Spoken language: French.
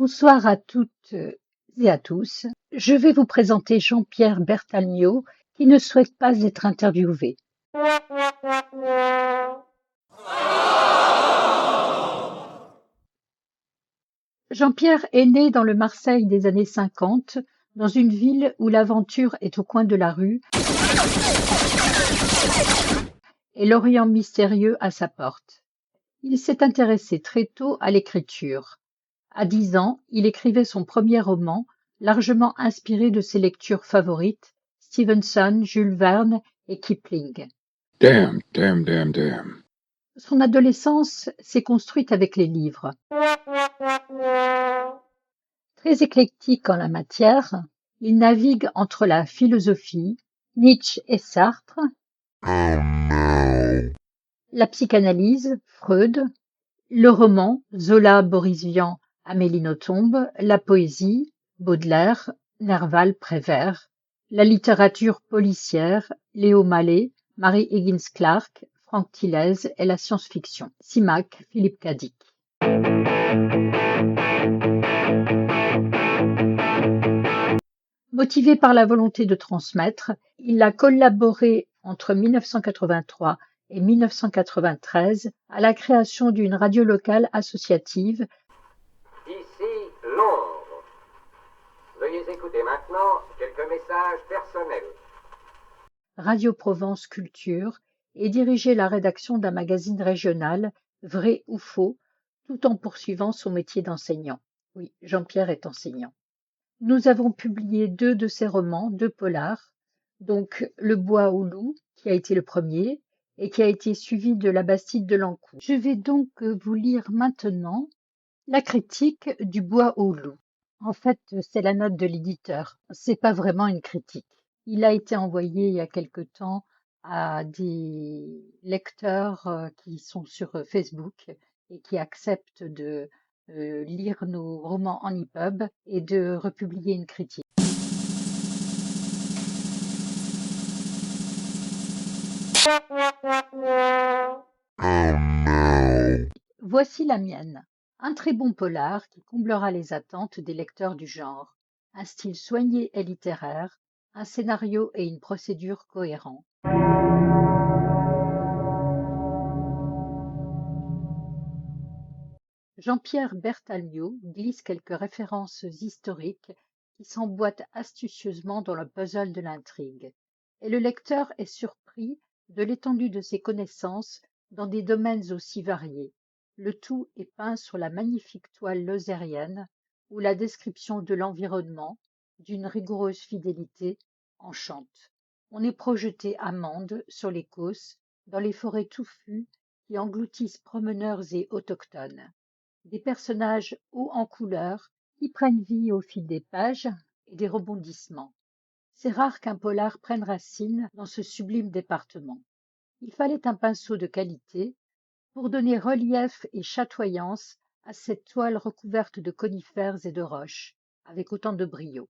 Bonsoir à toutes et à tous. Je vais vous présenter Jean-Pierre Bertalmio qui ne souhaite pas être interviewé. Jean-Pierre est né dans le Marseille des années 50, dans une ville où l'aventure est au coin de la rue et l'Orient mystérieux à sa porte. Il s'est intéressé très tôt à l'écriture. À 10 ans, il écrivait son premier roman, largement inspiré de ses lectures favorites, Stevenson, Jules Verne et Kipling. Damn, damn, damn, damn. Son adolescence s'est construite avec les livres. Très éclectique en la matière, il navigue entre la philosophie, Nietzsche et Sartre, la psychanalyse, Freud, le roman, Zola, Boris Vian, Amélie Nothomb, la poésie, Baudelaire, Nerval, Prévert, la littérature policière, Léo Malet, Mary Higgins Clark, Franck Thilez et la science-fiction, Simak, Philippe Cadic. Motivé par la volonté de transmettre, il a collaboré entre 1983 et 1993 à la création d'une radio locale associative. Ici Londres. Veuillez écouter maintenant quelques messages personnels. Radio Provence Culture et diriger la rédaction d'un magazine régional, Vrai ou Faux, tout en poursuivant son métier d'enseignant. Oui, Jean-Pierre est enseignant. Nous avons publié 2 de ses romans, 2 polars, donc Le Bois aux loups, qui a été le premier, et qui a été suivi de La Bastide de l'Ankou. Je vais donc vous lire maintenant la critique du Bois aux loups. En fait, c'est la note de l'éditeur. C'est pas vraiment une critique. Il a été envoyé il y a quelque temps à des lecteurs qui sont sur Facebook et qui acceptent de lire nos romans en EPUB et de republier une critique. Voici la mienne. Un très bon polar qui comblera les attentes des lecteurs du genre. Un style soigné et littéraire, un scénario et une procédure cohérents. Jean-Pierre Bertalmio glisse quelques références historiques qui s'emboîtent astucieusement dans le puzzle de l'intrigue, et le lecteur est surpris de l'étendue de ses connaissances dans des domaines aussi variés. Le tout est peint sur la magnifique toile lozérienne, où la description de l'environnement, d'une rigoureuse fidélité, enchante. On est projeté à Mende, sur les Causses, dans les forêts touffues qui engloutissent promeneurs et autochtones. Des personnages hauts en couleur qui prennent vie au fil des pages et des rebondissements. C'est rare qu'un polar prenne racine dans ce sublime département. Il fallait un pinceau de qualité pour donner relief et chatoyance à cette toile recouverte de conifères et de roches, avec autant de brio.